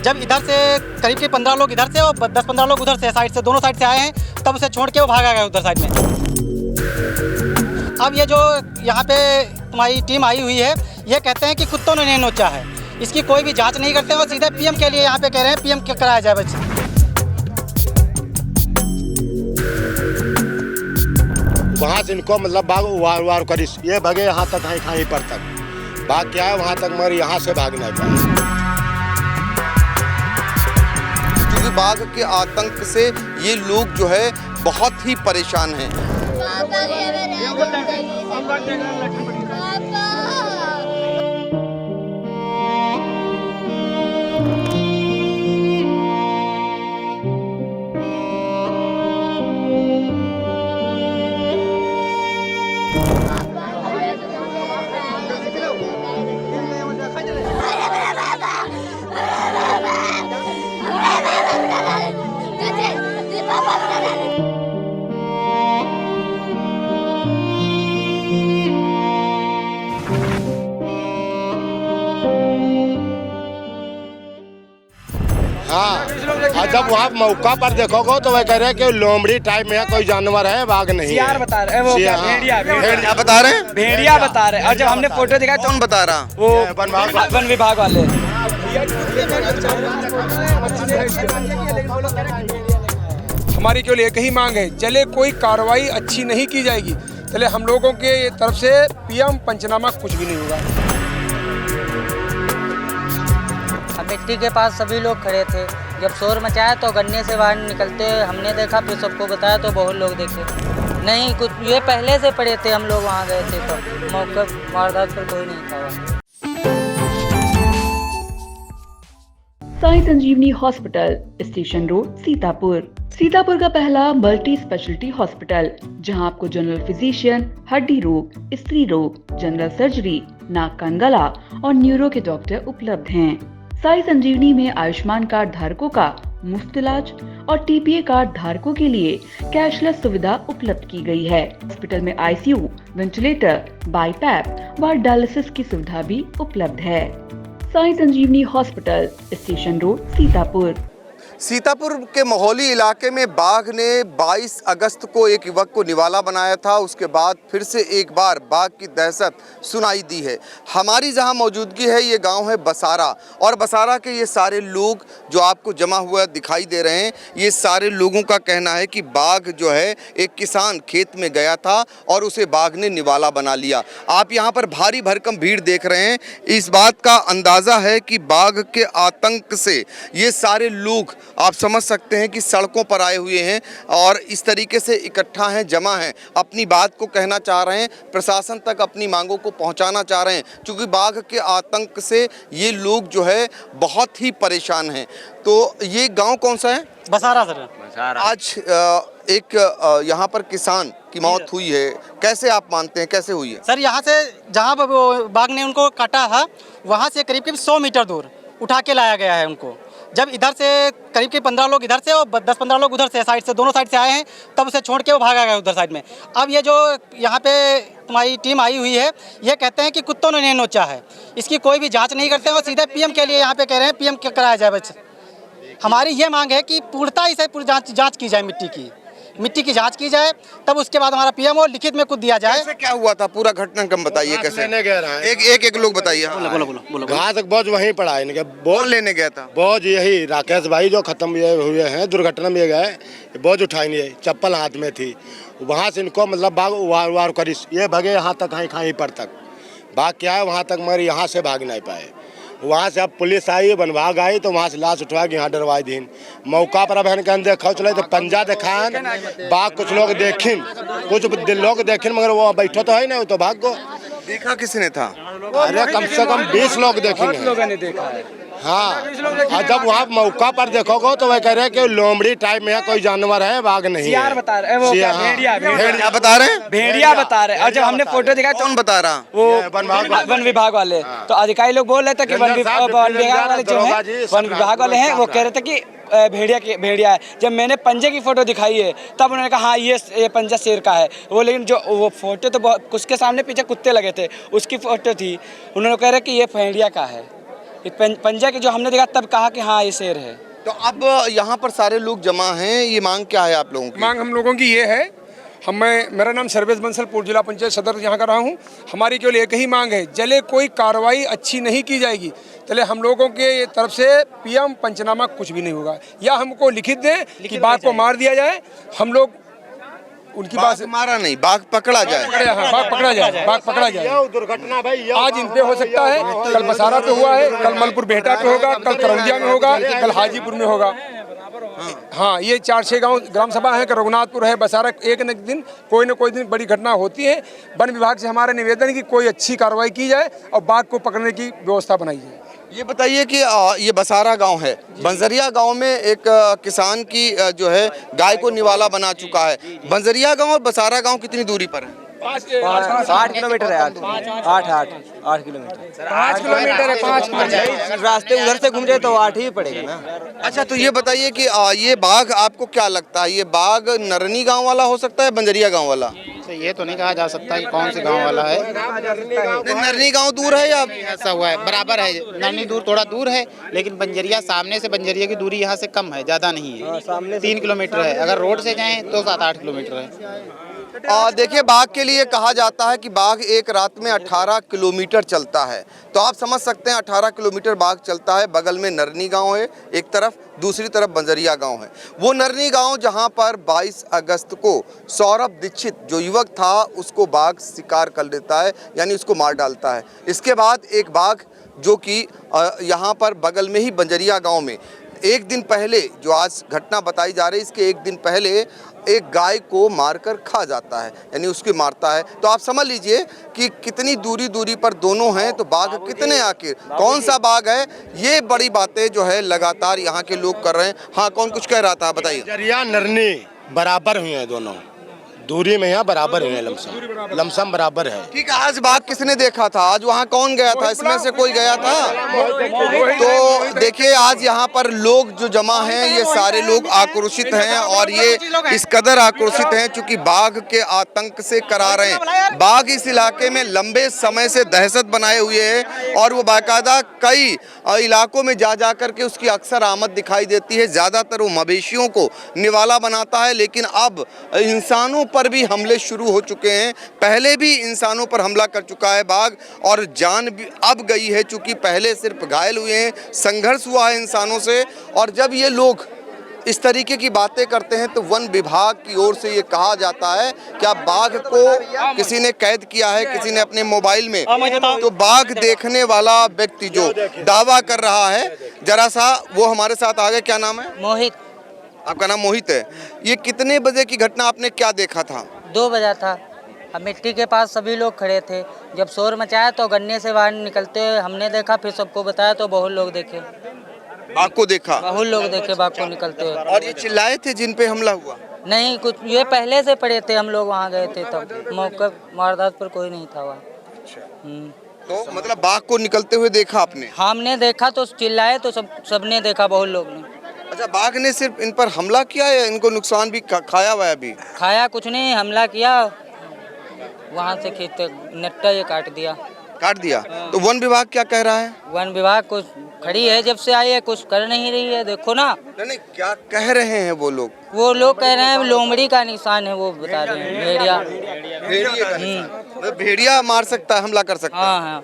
जब इधर से करीब के 15 लोग इधर से और 10-15 लोग उधर से साइड से, दोनों साइड से आए हैं, तब उसे छोड़ के वो भागा गया उधर साइड में। अब ये जो यहाँ पे तुम्हारी टीम आई हुई है, ये कहते हैं कि कुत्तों ने नोचा है, इसकी कोई भी जांच नहीं करते और सीधे पीएम के लिए यहाँ पे कह रहे हैं पीएम कराया जाए बस। वहाँ से इनको मतलब भाग वार करी, ये भगे यहाँ तक, कहीं पर तक भाग क्या है वहाँ तक, मगर यहाँ से भाग नहीं पाए। क्योंकि बाघ के आतंक से ये लोग जो है बहुत ही परेशान हैं। हाँ, और जब वहाँ मौका पर देखोगे तो वह कह रहे हैं कि लोमड़ी टाइप में कोई जानवर है, बाघ नहीं है। सियार बता रहे हैं, वो क्या भेड़िया बता रहे हैं, भेड़िया बता रहे हैं। और जब हमने फोटो दिखाया तो कौन बता रहा? वो वन विभाग वाले। हमारी केवल एक ही मांग है, चले कोई कार्रवाई अच्छी नहीं की जाएगी, चले हम लोगों के तरफ से पीएम पंचनामा कुछ भी नहीं होगा। मिट्टी के पास सभी लोग खड़े थे, जब शोर मचाया तो गन्ने से बाहर निकलते हमने देखा, फिर सबको बताया तो बहुत लोग देखे। नहीं कुछ, ये पहले से पड़े थे, हम लोग वहाँ गए थे तो मौके वारदात पर कोई नहीं था। Sai Sanjivani hospital, station road, Sitapur. Sitapur का पहला मल्टी स्पेशलिटी हॉस्पिटल, जहां आपको जनरल फिजिशियन, हड्डी रोग, स्त्री रोग, जनरल सर्जरी, नाक कान गला और न्यूरो के डॉक्टर उपलब्ध हैं। साई संजीवनी में आयुष्मान कार्ड धारकों का मुफ्त इलाज और टीपीए कार्ड धारकों के लिए कैशलेस सुविधा उपलब्ध की गई है। हॉस्पिटल में आईसीयू, वेंटिलेटर, बाईपैप व डायलिसिस की सुविधा भी उपलब्ध है। Sai Sanjivani hospital, station road, Sitapur. Sitapur के मोहली इलाके में बाघ ने 22 अगस्त को एक युवक को निवाला बनाया था। उसके बाद फिर से एक बार बाघ की दहशत सुनाई दी है। हमारी जहां मौजूदगी है, ये गांव है बसारा, और बसारा के ये सारे लोग जो आपको जमा हुआ दिखाई दे रहे हैं, ये सारे लोगों का कहना है कि बाघ जो है एक किसान खेत में गया था और उसे बाघ ने निवाला बना लिया। आप यहाँ पर भारी भरकम भीड़ देख रहे हैं। इस बात का अंदाज़ा है कि बाघ के आतंक से ये सारे लोग आप समझ सकते हैं कि सड़कों पर आए हुए हैं और इस तरीके से इकट्ठा हैं, जमा हैं, अपनी बात को कहना चाह रहे हैं, प्रशासन तक अपनी मांगों को पहुंचाना चाह रहे हैं, क्योंकि बाघ के आतंक से ये लोग जो है बहुत ही परेशान हैं। तो ये गांव कौन सा है? बसारा सर। आज एक यहाँ पर किसान की मौत हुई है, कैसे आप मानते हैं, कैसे हुई है? सर यहाँ से जहाँ बाघ ने उनको काटा है, वहाँ से करीब 100 मीटर दूर उठा के लाया गया है उनको। जब इधर से करीब के 15 लोग इधर से और 10-15 लोग उधर से साइड से, दोनों साइड से आए हैं, तब उसे छोड़ के वो भागा गया उधर साइड में। अब ये जो यहाँ पे तुम्हारी टीम आई हुई है, ये कहते हैं कि कुत्तों ने नोचा है, इसकी कोई भी जांच नहीं करते और सीधे पीएम के लिए यहाँ पे कह रहे हैं पीएम कराया जाए बस। हमारी ये मांग है कि पूर्णतः इसे पूरी जाँच की जाए, मिट्टी की जांच की जाए, तब उसके बाद हमारा पीएम और लिखित में कुछ दिया जाए। कैसे क्या हुआ था, पूरा घटनाक्रम बताइए कैसे? लेने गया रहा है। एक लोग बताइए। बोलो। घास बोझ वहीं पड़ा है इनके। बोझ लेने गया था? बोझ यही राकेश भाई जो खत्म हुए हैं, दुर्घटना में गए, बोझ उठाई नहीं, चप्पल हाथ में थी, वहाँ से इनको मतलब भाग वार करी, ये भगे यहाँ तक, कहीं पर तक भाग क्या है वहाँ तक, मगर यहाँ से भाग नहीं पाए। वहाँ से अब पुलिस आई, वन विभाग आई, तो वहाँ से लाश उठवा के यहाँ डरवाई दीन। मौका पर अब इनके देखो चले तो पंजा देखान बाघ, कुछ लोग देखिन, कुछ लोग देखिन, मगर वो बैठो तो है ना, तो भाग को देखा किसने था? अरे कम से कम 20 लोग देखेंगे। हाँ, और जब वहाँ मौका पर देखोगे तो वह कह रहे हैं कि लोमड़ी टाइप में कोई जानवर है, बाघ नहीं है। सियार बता रहे हैं, वो क्या भेड़िया बता रहे हैं, भेड़िया बता रहे हैं। और जब हमने फोटो दिखाया कौन बता रहा? वो वन विभाग वाले। तो अधिकारी लोग बोल रहे थे कि वन विभाग वाले जो है, वन विभाग वाले हैं, वो कह रहे थे कि भेड़िया है। जब मैंने पंजे की फोटो दिखाई है, तब उन्होंने कहा हाँ ये पंजा शेर का है वो, लेकिन जो वो फोटो तो उसके सामने पीछे कुत्ते लगे थे, उसकी फोटो थी, उन्होंने कह रहे कि ये भेड़िया का है। पंजा के जो हमने देखा तब कहा कि हाँ ये शेर है। तो अब यहाँ पर सारे लोग जमा हैं, ये मांग क्या है आप लोगों की? मांग हम लोगों की ये है, मेरा नाम सर्वेश बंसल, पूर्व जिला पंचायत सदर यहाँ का रहा हूँ। हमारी केवल एक ही मांग है, जले कोई कार्रवाई अच्छी नहीं की जाएगी चले हम लोगों के तरफ से पीएम पंचनामा कुछ भी नहीं होगा, या हमको लिखित दें कि बाघ को मार दिया जाए, हम लोग उनकी बात से मारा नहीं, बाघ पकड़ा जाए, बाघ पकड़ा जाए, बाघ पकड़ा जाए। दुर्घटना भाई आज इन पे हो सकता है, कल बसारा पे हुआ है, कल मलपुर बेहटा पे होगा, कल करौंदिया में होगा, कल हाजीपुर में होगा। हाँ, ये 4-6 गांव ग्राम सभा है, रघुनाथपुर है, बसारा, एक न दिन कोई न कोई दिन बड़ी घटना होती है। वन विभाग से हमारा निवेदन है कि कोई अच्छी कार्रवाई की जाए और बाघ को पकड़ने की व्यवस्था बनाई जाए। ये बताइए कि ये बसारा गांव है, बंजरिया गांव में एक किसान की जो है गाय को निवाला बना चुका है। बंजरिया गांव और बसारा गांव कितनी दूरी पर है? 8 किलोमीटर है, 8 किलोमीटर, 5 किलोमीटर है, 5 किलोमीटर रास्ते उधर से घूम जाए तो 8 ही पड़ेगा ना। अच्छा, तो ये बताइए कि ये बाघ आपको क्या लगता है, ये बाघ नरनी गांव वाला हो सकता है, बंजरिया गांव वाला? तो ये तो नहीं कहा जा सकता कि कौन से गांव वाला है। नरनी गांव दूर है या ऐसा हुआ है, बराबर है, नरनी दूर थोड़ा दूर है, लेकिन बंजरिया सामने से बंजरिया की दूरी यहाँ से कम है, ज़्यादा नहीं है, 3 किलोमीटर है। अगर रोड से जाएं तो 7-8 किलोमीटर है। देखिए, बाघ के लिए कहा जाता है कि बाघ एक रात में 18 किलोमीटर चलता है, तो आप समझ सकते हैं 18 किलोमीटर बाघ चलता है। बगल में नरनी गांव है एक तरफ, दूसरी तरफ बंजरिया गांव है। वो नरनी गांव जहां पर 22 अगस्त को सौरभ दीक्षित जो युवक था उसको बाघ शिकार कर लेता है, यानी उसको मार डालता है। इसके बाद एक बाघ जो कि यहाँ पर बगल में ही बंजरिया गाँव में एक दिन पहले, जो आज घटना बताई जा रही है, इसके एक दिन पहले एक गाय को मारकर खा जाता है, यानी उसकी मारता है। तो आप समझ लीजिए कि कितनी दूरी पर दोनों हैं, तो बाघ कितने, आखिर कौन सा बाघ है, ये बड़ी बातें जो है लगातार यहाँ के लोग कर रहे हैं। हाँ, कौन कुछ कह रहा था, बताइए। जरिया नरनी बराबर हुए हैं, दोनों दूरी में यहाँ बराबर हुए हैं, लमसम बराबर है। ठीक है, आज बाघ किसने देखा था, आज वहाँ कौन गया था, इसमें से कोई गया था? तो देखिए, आज यहाँ पर लोग जो जमा हैं, ये सारे लोग आक्रोशित हैं, और ये इस कदर आक्रोशित हैं चूंकि बाघ के आतंक से करा रहे हैं। बाघ इस इलाके में लंबे समय से दहशत बनाए हुए है, और वो बाकायदा कई इलाकों में जा करके उसकी अक्सर आमद दिखाई देती है। ज़्यादातर वो मवेशियों को निवाला बनाता है, लेकिन अब इंसानों पर भी हमले शुरू हो चुके हैं। पहले भी इंसानों पर हमला कर चुका है बाघ, और जान भी अब गई है, चूंकि पहले सिर्फ घायल हुए हैं, संघर्ष हुआ है इंसानों से। और जब ये लोग इस तरीके की बातें करते हैं तो वन विभाग की ओर से ये कहा जाता है कि आप बाघ को किसी ने कैद किया है, किसी ने अपने मोबाइल में, तो बाघ देखने वाला व्यक्ति जो दावा कर रहा है, जरा सा वो हमारे साथ आ गए। क्या नाम है? मोहित। आपका नाम मोहित है। ये कितने बजे की घटना, आपने क्या देखा था? 2 बजा था। अब मिट्टी के पास सभी लोग खड़े थे, जब शोर मचाया तो गन्ने से बाहर निकलते हमने देखा, फिर सबको बताया तो बहुत लोग देखे, बाघ को देखा, बहुत लोग देखे बाघ को निकलते हुए। और ये चिल्लाए थे जिन पे हमला हुआ? नहीं, कुछ ये पहले से पड़े थे, हम लोग वहाँ गए थे तब मौके वारदात पर कोई नहीं था वहाँ। तो मतलब बाघ को निकलते हुए देखा आपने? हमने देखा तो चिल्लाए तो सबने देखा, बहुत लोग ने। अच्छा, बाघ ने सिर्फ इन पर हमला किया या इनको नुकसान भी खाया हुआ है? अभी खाया कुछ नहीं, हमला किया, वहाँ से खेत नट्टा ये काट दिया। तो वन विभाग क्या कह रहा है? वन विभाग कुछ खड़ी है, जब से आई है कुछ कर नहीं रही है, देखो ना। नहीं, क्या कह रहे हैं वो लोग? वो लोग कह रहे हैं लोमड़ी का निशान है, वो बता रहे हैं, भेड़िया। भेड़िया का निशान, मतलब भेड़िया मार सकता है, हमला कर सकता है। हाँ।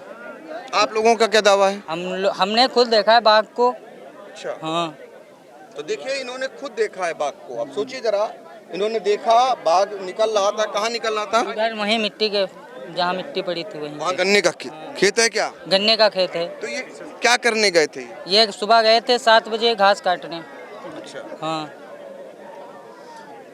आप लोगों का क्या दावा है? हमने खुद देखा है बाघ को। अच्छा। हाँ, तो देखिए, इन्होंने खुद देखा है बाघ को। अब सोचिए जरा, इन्होंने देखा बाघ निकल रहा था, कहाँ निकल रहा था? उधर वहीं मिट्टी के, जहाँ मिट्टी पड़ी थी वहीं। वहाँ गन्ने का खेत है क्या? गन्ने का खेत है। तो ये क्या करने गए थे? ये सुबह गए थे 7 बजे घास काटने। अच्छा। हाँ,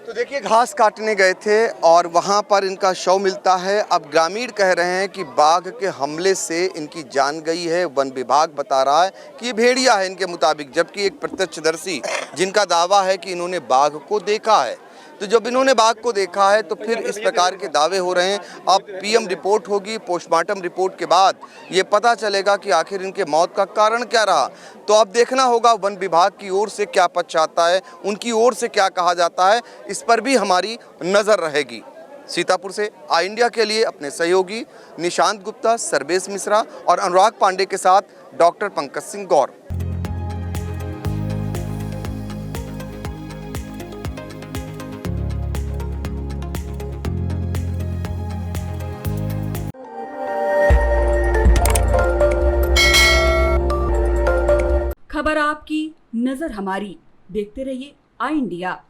तो देखिए, घास काटने गए थे और वहाँ पर इनका शव मिलता है। अब ग्रामीण कह रहे हैं कि बाघ के हमले से इनकी जान गई है। वन विभाग बता रहा है कि ये भेड़िया है इनके मुताबिक, जबकि एक प्रत्यक्षदर्शी जिनका दावा है कि इन्होंने बाघ को देखा है। तो जब इन्होंने बाघ को देखा है तो फिर इस प्रकार के दावे हो रहे हैं। अब पीएम रिपोर्ट होगी, पोस्टमार्टम रिपोर्ट के बाद ये पता चलेगा कि आखिर इनके मौत का कारण क्या रहा। तो अब देखना होगा वन विभाग की ओर से क्या पक्ष आता है, उनकी ओर से क्या कहा जाता है, इस पर भी हमारी नज़र रहेगी। सीतापुर से आई इंडिया के लिए अपने सहयोगी निशांत गुप्ता, सर्वेश मिश्रा और अनुराग पांडे के साथ डॉक्टर पंकज सिंह गौर। खबर आपकी, नजर हमारी। देखते रहिए आई इंडिया।